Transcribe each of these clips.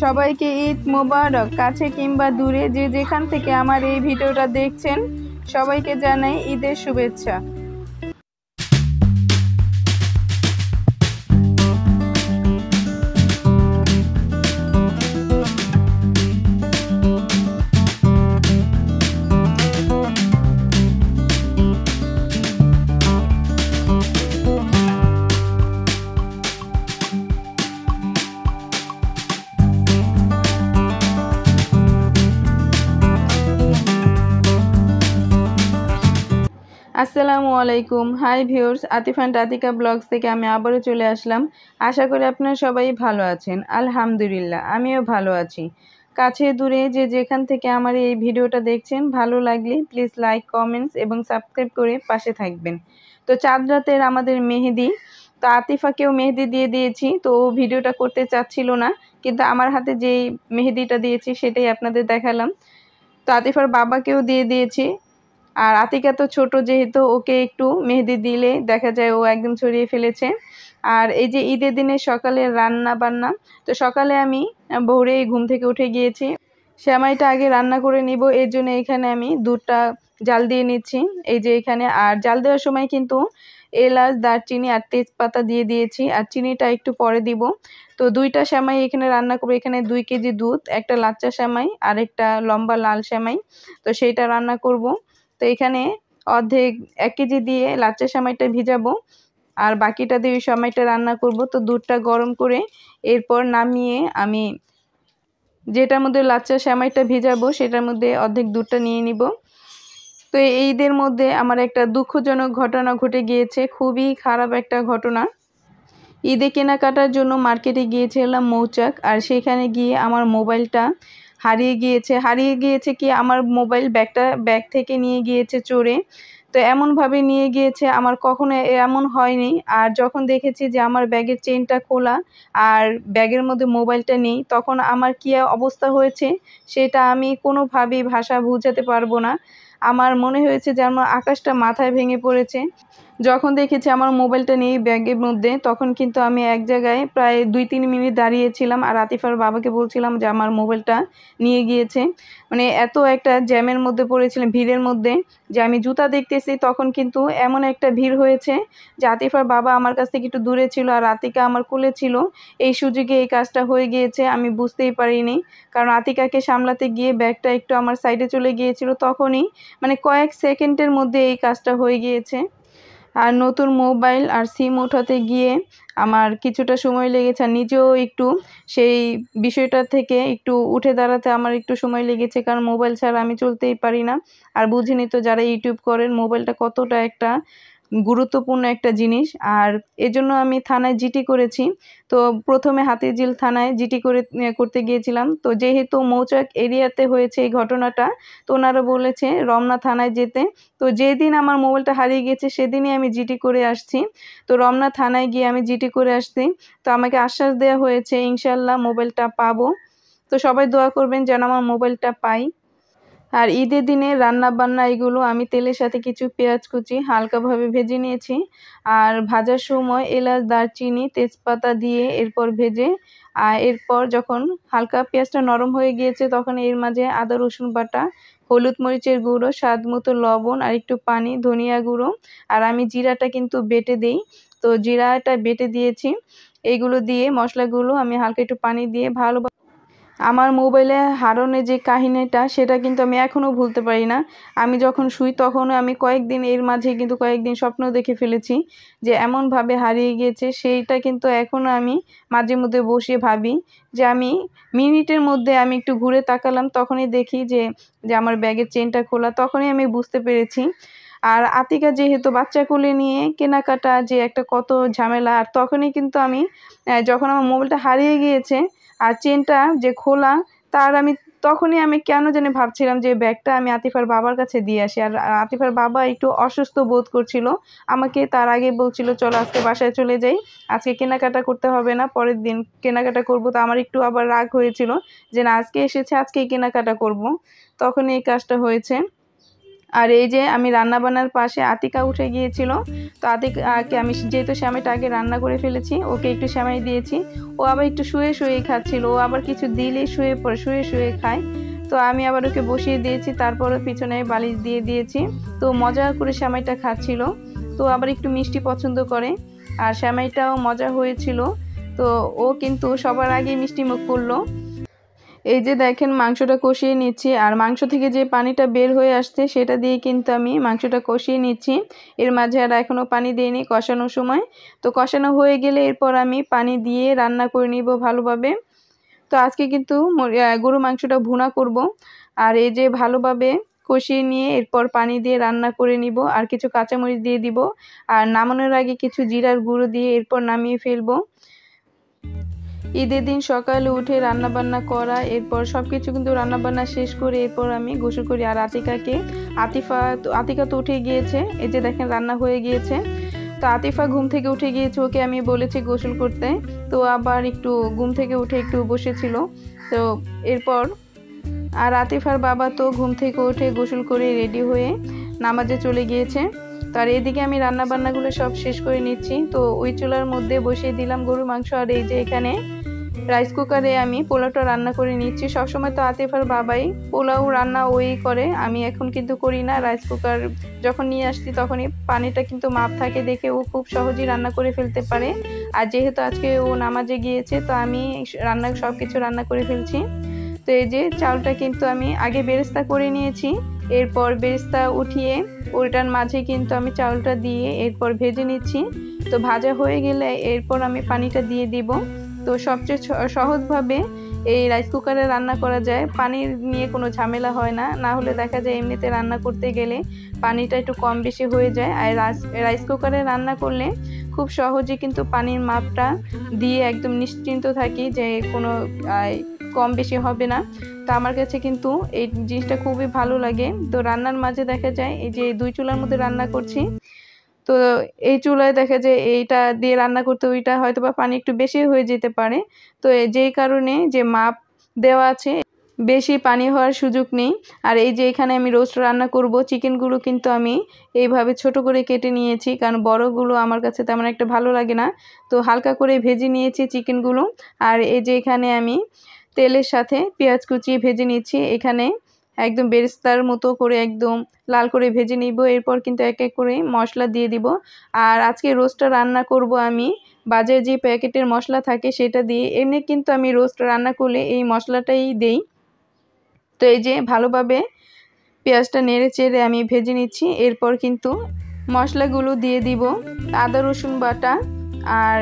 সবাইকে ঈদ মোবারক। কাছে কিংবা দূরে যে যেখান থেকে আমার এই ভিডিওটা দেখছেন, সবাইকে জানাই ঈদের শুভেচ্ছা। আসসালামু আলাইকুম। Hi viewers, Atif and Atika blogs থেকে আমি আবারও চলে আসলাম। আশা করি আপনারা সবাই ভালো আছেন। আলহামদুলিল্লাহ, আমিও ভালো আছি। কাছে দূরে যে যেখান থেকে আমার এই ভিডিওটা দেখছেন, ভালো লাগলে প্লিজ লাইক, কমেন্টস এবং সাবস্ক্রাইব করে পাশে থাকবেন। তো চাঁদ রাতের আমাদের মেহেদি, তো আতিফাকেও মেহেদি দিয়ে দিয়েছি। তো ও ভিডিওটা করতে চাচ্ছিল না, কিন্তু আমার হাতে যেই মেহেদিটা দিয়েছি সেটাই আপনাদের দেখালাম। তো আতিফার বাবাকেও দিয়ে দিয়েছি। আর আতিকা তো ছোট, যেহেতু ওকে একটু মেহেদি দিলে দেখা যায় ও একদম ছড়িয়ে ফেলেছে। আর এই যে ঈদের দিনে সকালে রান্না বান্না, তো সকালে আমি ভোরেই ঘুম থেকে উঠে গিয়েছি। সেমাইটা আগে রান্না করে নিব, এর জন্য এখানে আমি দুধটা জাল দিয়ে নিচ্ছি। এই যে এখানে, আর জাল দেওয়ার সময় কিন্তু এলাচ, দারচিনি আর তেজপাতা দিয়ে দিয়েছি, আর চিনিটা একটু পরে দিব। তো দুইটা সেমাই এখানে রান্না করবো। এখানে 2 কেজি দুধ, একটা লাচ্চা সেমাই আর একটা লম্বা লাল সেমাই, তো সেইটা রান্না করব। তো এখানে অর্ধেক 1 কেজি দিয়ে লাচ্চা সেমাইটা ভিজাবো, আর বাকিটা দিয়ে ওই সেমাইটা রান্না করব। তো দুধটা গরম করে এরপর নামিয়ে আমি যেটার মধ্যে লাচ্চা সেমাইটা ভিজাবো সেটার মধ্যে অর্ধেক দুধটা নিয়ে নিব। তো এই ঈদের মধ্যে আমার একটা দুঃখজনক ঘটনা ঘটে গিয়েছে, খুবই খারাপ একটা ঘটনা। ঈদে কেনাকাটার জন্য মার্কেটে গিয়েছিলাম মৌচাক, আর সেখানে গিয়ে আমার মোবাইলটা হারিয়ে গিয়েছে কি, আমার মোবাইল ব্যাগ থেকে নিয়ে গিয়েছে চোরে। তো এমনভাবে নিয়ে গিয়েছে, আমার কখনো এমন হয়নি। আর যখন দেখেছি যে আমার ব্যাগের চেইনটা খোলা আর ব্যাগের মধ্যে মোবাইলটা নেই, তখন আমার কী অবস্থা হয়েছে সেটা আমি কোনোভাবেই ভাষা বোঝাতে পারবো না। আমার মনে হয়েছে যেন আকাশটা মাথায় ভেঙে পড়েছে। যখন দেখেছি আমার মোবাইলটা নেই ব্যাগের মধ্যে, তখন কিন্তু আমি এক জায়গায় প্রায় 2-3 মিনিট দাঁড়িয়েছিলাম, আর আতিফার বাবাকে বলছিলাম যে আমার মোবাইলটা নিয়ে গিয়েছে। মানে এত একটা জ্যামের মধ্যে পড়েছিলাম, ভিড়ের মধ্যে, যে আমি জুতা দেখতেছি তখন কিন্তু এমন একটা ভিড় হয়েছে যে আতিফার বাবা আমার কাছ থেকে একটু দূরে ছিল আর আতিকা আমার কোলে ছিল। এই সুযোগে এই কাজটা হয়ে গিয়েছে, আমি বুঝতেই পারিনি। কারণ আতিকাকে সামলাতে গিয়ে ব্যাগটা একটু আমার সাইডে চলে গিয়েছিল, তখনই মানে কয়েক সেকেন্ডের মধ্যে এই কাজটা হয়ে গিয়েছে। আর নতুন মোবাইল আর সিম ওঠাতে গিয়ে আমার কিছুটা সময় লেগেছে, আর নিজেও একটু সেই বিষয়টা থেকে একটু উঠে দাঁড়াতে আমার একটু সময় লেগেছে, কারণ মোবাইল ছাড়া আমি চলতেই পারি না। আর বুঝিনি তো যারা ইউটিউব করেন, মোবাইলটা কতটা একটা গুরুত্বপূর্ণ একটা জিনিস। আর এজন্য আমি থানায় জিডি করেছি। তো প্রথমে হাতিঝিল থানায় জিডি করতে গিয়েছিলাম। তো যেহেতু মৌচাক এরিয়াতে হয়েছে এই ঘটনাটা, তো ওনারা বলেছে রমনা থানায় যেতে। তো যেদিন আমার মোবাইলটা হারিয়ে গেছে সেদিনই আমি জিডি করে আসছি। তো রমনা থানায় গিয়ে আমি জিডি করে আসছি। তো আমাকে আশ্বাস দেওয়া হয়েছে ইনশাল্লাহ মোবাইলটা পাবো। তো সবাই দোয়া করবেন যেন আমার মোবাইলটা পাই। আর ঈদের দিনে রান্না বান্না এগুলো আমি তেলের সাথে কিছু পেঁয়াজ কুচি হালকাভাবে ভেজে নিয়েছি। আর ভাজার সময় এলাচ, দারচিনি, তেজপাতা দিয়ে এরপর ভেজে, আর এরপর যখন হালকা পেঁয়াজটা নরম হয়ে গিয়েছে তখন এর মাঝে আদা রসুন বাটা, হলুদ মরিচের গুঁড়ো, স্বাদ মতো লবণ আর একটু পানি, ধনিয়া গুঁড়ো, আর আমি জিরাটা কিন্তু বেটে দিই। তো জিরাটা বেটে দিয়েছি। এইগুলো দিয়ে মশলাগুলো আমি হালকা একটু পানি দিয়ে ভালো, আমার মোবাইলে হারানোর যে কাহিনীটা সেটা কিন্তু আমি এখনও ভুলতে পারি না। আমি যখন শুই তখনও আমি কয়েকদিন এর মাঝে কিন্তু কয়েকদিন স্বপ্ন দেখে ফেলেছি যে এমনভাবে হারিয়ে গিয়েছে। সেইটা কিন্তু এখনও আমি মাঝে মধ্যে বসে ভাবি যে আমি মিনিটের মধ্যে আমি একটু ঘুরে তাকালাম, তখনই দেখি যে যে আমার ব্যাগের চেনটা খোলা, তখনই আমি বুঝতে পেরেছি। আর আতিকা যেহেতু বাচ্চা কোলে নিয়ে কেনাকাটা যে একটা কত ঝামেলা, আর তখনই কিন্তু আমি যখন আমার মোবাইলটা হারিয়ে গিয়েছে আর চেনটা যে খোলা, আমি তখনই আমি কেন জানি ভাবছিলাম যে ব্যাগটা আমি আতিফার বাবার কাছে দিয়ে আসি। আর আতিফার বাবা একটু অসুস্থ বোধ করছিল, আমাকে তার আগে বলছিল চলো আজকে বাসায় চলে যাই, আজকে কেনাকাটা করতে হবে না, পরের দিন কেনাকাটা করব। তো আমার একটু আবার রাগ হয়েছিল যে না, আজকে এসেছে আজকেই কেনাকাটা করব, তখন এই কাজটা হয়েছে। আর এই যে আমি রান্না বান্নার পাশে আতিকা উঠে গিয়েছিল। তো আতিকাকে আমি যেহেতু সেমাইটা আগে রান্না করে ফেলেছি, ওকে একটু সেমাই দিয়েছি। ও আবার একটু শুয়ে শুয়ে খাচ্ছিল, ও আবার কিছু দিলেই শুয়ে পড়ে, শুয়ে শুয়ে খায়। তো আমি আবার ওকে বসিয়ে দিয়েছি, তারপরে পিছনে বালিশ দিয়ে দিয়েছি। তো মজা করে সেমাইটা খাচ্ছিল। তো আবার একটু মিষ্টি পছন্দ করে, আর সেমাইটাও মজা হয়েছিল। তো ও কিন্তু সবার আগে মিষ্টি মুখ করলো। এই যে দেখেন মাংসটা কষিয়ে নিচ্ছি, আর মাংস থেকে যে পানিটা বের হয়ে আসছে সেটা দিয়ে কিন্তু আমি মাংসটা কষিয়ে নিচ্ছি। এর মাঝে আর এখনও পানি দিইনি কষানোর সময়। তো কষানো হয়ে গেলে এরপর আমি পানি দিয়ে রান্না করে নিব ভালোভাবে। তো আজকে কিন্তু গরু মাংসটা ভুনা করব। আর এই যে ভালোভাবে কষিয়ে নিয়ে এরপর পানি দিয়ে রান্না করে নিব, আর কিছু কাঁচামরিচ দিয়ে দিব, আর নামানোর আগে কিছু জিরার গুঁড়ো দিয়ে এরপর নামিয়ে ফেলবো। ঈদের দিন সকালে উঠে রান্নাবান্না করা, এরপর সব কিছু কিন্তু রান্নাবান্না শেষ করে এরপর আমি গোসল করি। আর আতিকা তো উঠে গিয়েছে, এই যে দেখেন রান্না হয়ে গিয়েছে। তো আতিফা ঘুম থেকে উঠে গিয়েছে, ওকে আমি বলেছি গোসল করতে। তো আবার একটু ঘুম থেকে উঠে একটু বসেছিল। তো এরপর আর আতিফার বাবা তো ঘুম থেকে উঠে গোসল করে রেডি হয়ে নামাজে চলে গিয়েছে। তার এদিকে আমি রান্না বান্নাগুলো সব শেষ করে নিচ্ছি। তো ওই চুলার মধ্যে বসিয়ে দিলাম গরুর মাংস, আর এই যে এখানে রাইস কুকারে আমি পোলাওটা রান্না করে নিচ্ছি। সবসময় তো আতিফার বাবাই পোলাও রান্না ওই করে, আমি এখন কিন্তু করি না। রাইস কুকার যখন নিয়ে আসছি তখনই পানিটা কিন্তু মাপ থাকে দেখে ও খুব সহজেই রান্না করে ফেলতে পারে। আর যেহেতু আজকে ও নামাজে গিয়েছে, তো আমি সব কিছু রান্না করে ফেলছি। তো এই যে চালটা কিন্তু আমি আগে বেরেস্তা করে নিয়েছি, এরপর বেরেস্তা উঠিয়ে ওইটার মাঝে কিন্তু আমি চালটা দিয়ে এরপর ভেজে নিচ্ছি। তো ভাজা হয়ে গেলে এরপর আমি পানিটা দিয়ে দিব। তো সবচেয়ে সহজভাবে এই রাইস কুকারে রান্না করা যায়, পানির নিয়ে কোনো ঝামেলা হয় না। না হলে দেখা যায় এমনিতে রান্না করতে গেলে পানিটা একটু কম বেশি হয়ে যায়। আর রাইস কুকারে রান্না করলে খুব সহজে কিন্তু পানির মাপটা দিয়ে একদম নিশ্চিন্ত থাকি যে কোনো কম বেশি হবে না। তো আমার কাছে কিন্তু এই জিনিসটা খুবই ভালো লাগে। তো রান্নার মাঝে দেখা যায় এই যে দুই চুলার মধ্যে রান্না করছি, তো এই চুলায় দেখা যায় এইটা দিয়ে রান্না করতে ওইটা হয়তো বা পানি একটু বেশি হয়ে যেতে পারে। তো যেই কারণে যে মাপ দেওয়া আছে, বেশি পানি হওয়ার সুযোগ নেই। আর এই যে এখানে আমি রোস্ট রান্না করব, চিকেনগুলো কিন্তু আমি এইভাবে ছোট করে কেটে নিয়েছি, কারণ বড়গুলো আমার কাছে তেমন একটা ভালো লাগে না। তো হালকা করে ভেজে নিয়েছি চিকেনগুলো। আর এই যে এখানে আমি তেলের সাথে পেঁয়াজ কুচিয়ে ভেজে নিচ্ছি, এখানে একদম বেরেস্তার মতো করে একদম লাল করে ভেজে নিব। এরপর কিন্তু এক এক করে মশলা দিয়ে দিব। আর আজকে রোস্টটা রান্না করব আমি বাজারে যে প্যাকেটের মশলা থাকে সেটা দিয়ে। এমনি কিন্তু আমি রোস্ট রান্না করলে এই মশলাটাই দেই। তো এই যে ভালোভাবে পেঁয়াজটা নেড়ে চেড়ে আমি ভেজে নিচ্ছি। এরপর কিন্তু মশলাগুলো দিয়ে দিব, আদা রসুন বাটা আর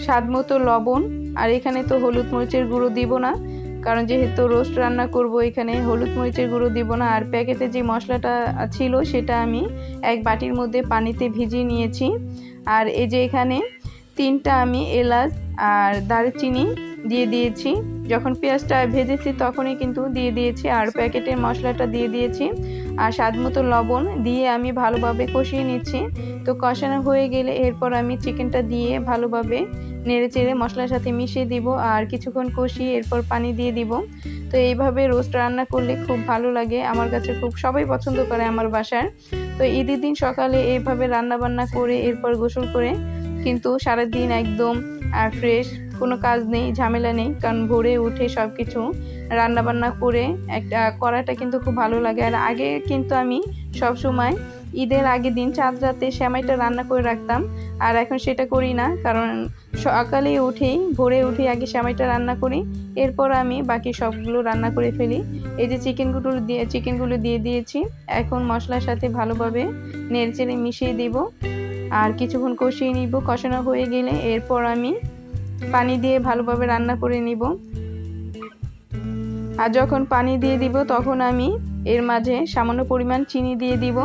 স্বাদ মতো লবণ। আর এখানে তো হলুদ মরিচের গুঁড়ো দিব না, কারণ যেহেতু রোস্ট রান্না করব এখানে হলুদ মরিচের গুঁড়ো দিব না। আর প্যাকেটে যে মশলাটা ছিল সেটা আমি এক বাটির মধ্যে পানিতে ভিজিয়ে নিয়েছি। আর এই যে এখানে 3টা আমি এলাচ আর দারুচিনি দিয়ে দিয়েছি। যখন পেঁয়াজটা ভেজেছি তখনই কিন্তু দিয়ে দিয়েছি, আর প্যাকেটের মশলাটা দিয়ে দিয়েছি, আর স্বাদ মতো লবণ দিয়ে আমি ভালোভাবে কষিয়ে নিচ্ছি। তো কষানো হয়ে গেলে এরপর আমি চিকেনটা দিয়ে ভালোভাবে নেড়ে চেড়ে মশলার সাথে মিশিয়ে দিব, আর কিছুক্ষণ কষিয়ে এরপর পানি দিয়ে দিব। তো এইভাবে রোস্ট রান্না করলে খুব ভালো লাগে, আমার কাছে খুব সবাই পছন্দ করে আমার বাসার। তো ঈদের দিন সকালে এইভাবে রান্না বান্না করে এরপর গোসল করে কিন্তু সারাদিন একদম ফ্রেশ, কোনো কাজ নেই, ঝামেলা নেই, কারণ ভোরে উঠে সব কিছু রান্নাবান্না করে করাটা কিন্তু খুব ভালো লাগে। আর আগে কিন্তু আমি সব সময় ঈদের আগের দিন চাঁদ রাতে সেমাইটা রান্না করে রাখতাম, আর এখন সেটা করি না, কারণ সকালে ভোরে উঠেই আগে সেমাইটা রান্না করি, এরপর আমি বাকি সবগুলো রান্না করে ফেলি। এই যে চিকেনগুলো দিয়ে দিয়েছি, এখন মশলার সাথে ভালোভাবে নেড়েচেড়ে মিশিয়ে দিব, আর কিছুক্ষণ কষিয়ে নিব। কষানো হয়ে গেলে এরপর আমি পানি দিয়ে ভালোভাবে রান্না করে নিব। আর যখন পানি দিয়ে দিব তখন আমি এর মাঝে সামান্য পরিমাণ চিনি দিয়ে দিব,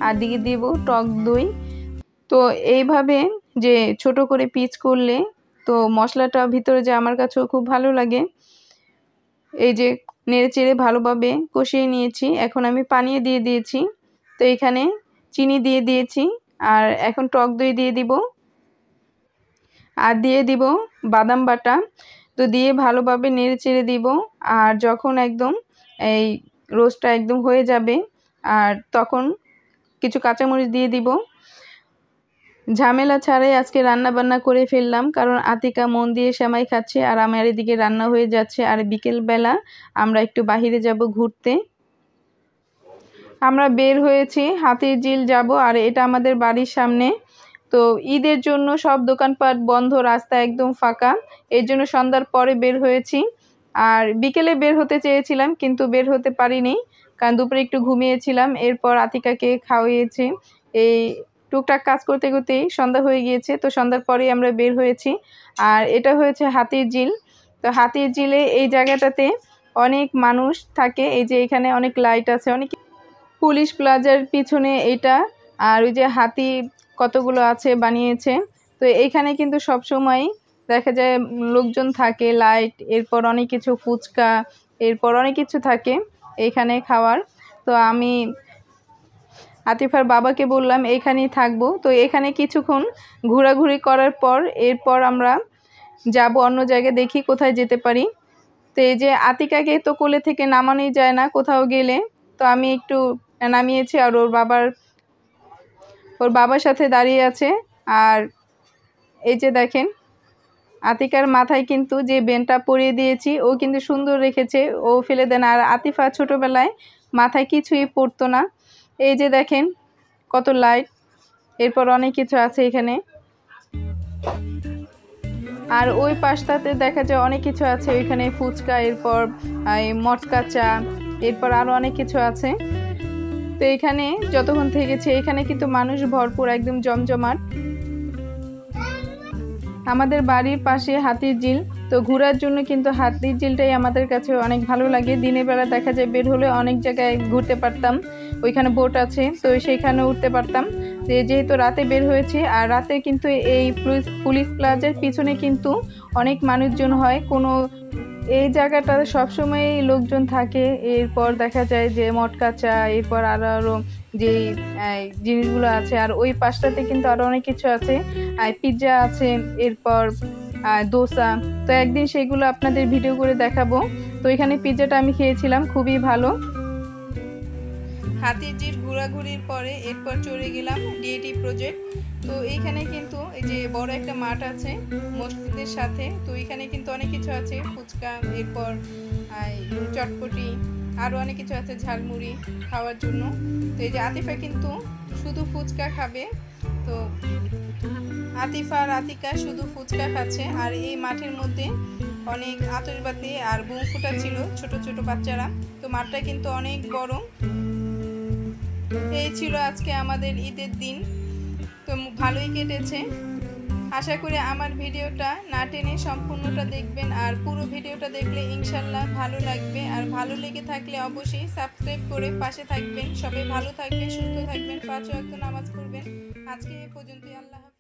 আর দিয়ে দিব টক দই। তো এইভাবে যে ছোট করে পিস করলে তো মশলাটা ভিতরে যায়, আমার কাছেও খুব ভালো লাগে। এই যে নেড়ে চেড়ে ভালোভাবে কষিয়ে নিয়েছি, এখন আমি পানিও দিয়ে দিয়েছি। তো এখানে চিনি দিয়ে দিয়েছি, আর এখন টক দই দিয়ে দিব, আর দিয়ে দিব বাদাম বাটা। তো দিয়ে ভালোভাবে নেড়ে চেড়ে দিব। আর যখন একদম এই রোস্টটা একদম হয়ে যাবে, আর তখন কিছু কাঁচামরিচ দিয়ে দিব। ঝামেলা ছাড়াই আজকে রান্না বান্না করে ফেললাম, কারণ আতিকা মন দিয়ে সেমাই খাচ্ছে আর আমার এদিকে রান্না হয়ে যাচ্ছে। আর বিকেলবেলা আমরা একটু বাহিরে যাব ঘুরতে। আমরা বের হয়েছি, হাতিরঝিল যাব, আর এটা আমাদের বাড়ির সামনে। তো ঈদের জন্য সব দোকানপাট বন্ধ, রাস্তা একদম ফাঁকা, এর জন্য সন্ধ্যার পরে বের হয়েছি। আর বিকেলে বের হতে চেয়েছিলাম কিন্তু বের হতে পারিনি, কারণ দুপুরে একটু ঘুমিয়েছিলাম। এরপর আতিকাকে খাওয়িয়েছি, এই টুকটাক কাজ করতে করতেই সন্ধ্যা হয়ে গিয়েছে। তো সন্ধ্যার পরেই আমরা বের হয়েছি। আর এটা হয়েছে হাতিরঝিল। তো হাতিরঝিলে এই জায়গাটাতে অনেক মানুষ থাকে, এই যে এখানে অনেক লাইট আছে, অনেক পুলিশ প্লাজার পিছনে এটা। আর ওই যে হাতি কতগুলো আছে বানিয়েছে। তো এইখানে কিন্তু সব সময় দেখা যায় লোকজন থাকে, লাইট, এরপর অনেক কিছু ফুচকা, এরপর অনেক কিছু থাকে এইখানে খাওয়ার। তো আমি আতিফার বাবাকে বললাম এইখানেই থাকবো। তো এখানে কিছুক্ষণ ঘোরাঘুরি করার পর এরপর আমরা যাব অন্য জায়গায়, দেখি কোথায় যেতে পারি। তো এই যে আতিকাকে তো কোলে থেকে নামানোই যায় না কোথাও গেলে, তো আমি একটু নামিয়েছি আর ওর বাবার সাথে দাঁড়িয়ে আছে। আর এই যে দেখেন আতিকার মাথায় কিন্তু যে বেনটা পরিয়ে দিয়েছি ও কিন্তু সুন্দর রেখেছে, ও ফেলে দেন। আর আতিফা ছোটোবেলায় মাথায় কিছুই পরতো না। এই যে দেখেন কত লাইট, এরপর অনেক কিছু আছে এখানে। আর ওই পাশটাতে দেখা যায় অনেক কিছু আছে, ওইখানে ফুচকা, এরপর মটকা চা, এরপর আরও অনেক কিছু আছে। তো এখানে যতক্ষণ থেকেছি এখানে কিন্তু মানুষ ভরপুর, একদম জমজমাট। আমাদের বাড়ির পাশে হাতিরঝিল, তো ঘোরার জন্য কিন্তু হাতিরঝিলটাই আমাদের কাছে অনেক ভালো লাগে। দিনের বেলা দেখা যায় বের হলে অনেক জায়গায় ঘুরতে পারতাম, ওইখানে বোট আছে, তো সেইখানে উঠতে পারতাম। যেহেতু রাতে বের হয়েছে, আর রাতে কিন্তু এই পুলিশ প্লাজার পিছনে কিন্তু অনেক মানুষজন হয়, কোনো এই জায়গাটা সবসময় লোকজন থাকে। এরপর দেখা যায় যে মটকা চা, এরপর আরও যে জিনিসগুলো আছে। আর ওই পাশটাতে কিন্তু আরও অনেক কিছু আছে, পিৎজা আছে, এরপর দোসা। তো একদিন সেগুলো আপনাদের ভিডিও করে দেখাবো। তো এখানে পিৎজাটা আমি খেয়েছিলাম, খুবই ভালো। হাতিরঝিল ঘোরাঘুরির পরে এরপর চলে গেলাম ডিএটি প্রজেক্ট। তো এইখানে কিন্তু এই যে বড় একটা মাঠ আছে মসজিদের সাথে, তো এখানে কিন্তু অনেক কিছু আছে, ফুচকা, এরপর চটপটি, আরও অনেক কিছু আছে, ঝালমুড়ি খাওয়ার জন্য। তো এই যে আতিফা কিন্তু শুধু ফুচকা খাবে, তো আতিফা আর আতিকা শুধু ফুচকা খাচ্ছে। আর এই মাঠের মধ্যে অনেক আতশবাতি আর বোম ফুটা ছিল, ছোট ছোট বাচ্চারা। তো মাঠটা কিন্তু অনেক বড়। এই ছিল আজকে আমাদের ঈদের দিন, তো ভালোই কেটেছে। আশা করি আমার ভিডিওটা না টেনে সম্পূর্ণটা দেখবেন, আর পুরো ভিডিওটা দেখলে ইনশাল্লাহ ভালো লাগবে। আর ভালো লেগে থাকলে অবশ্যই সাবস্ক্রাইব করে পাশে থাকবেন। সবাই ভালো থাকবেন, সুস্থ থাকবেন, 5 ওয়াক্ত নামাজ পড়বেন। আজকে এ পর্যন্তই, আল্লাহ।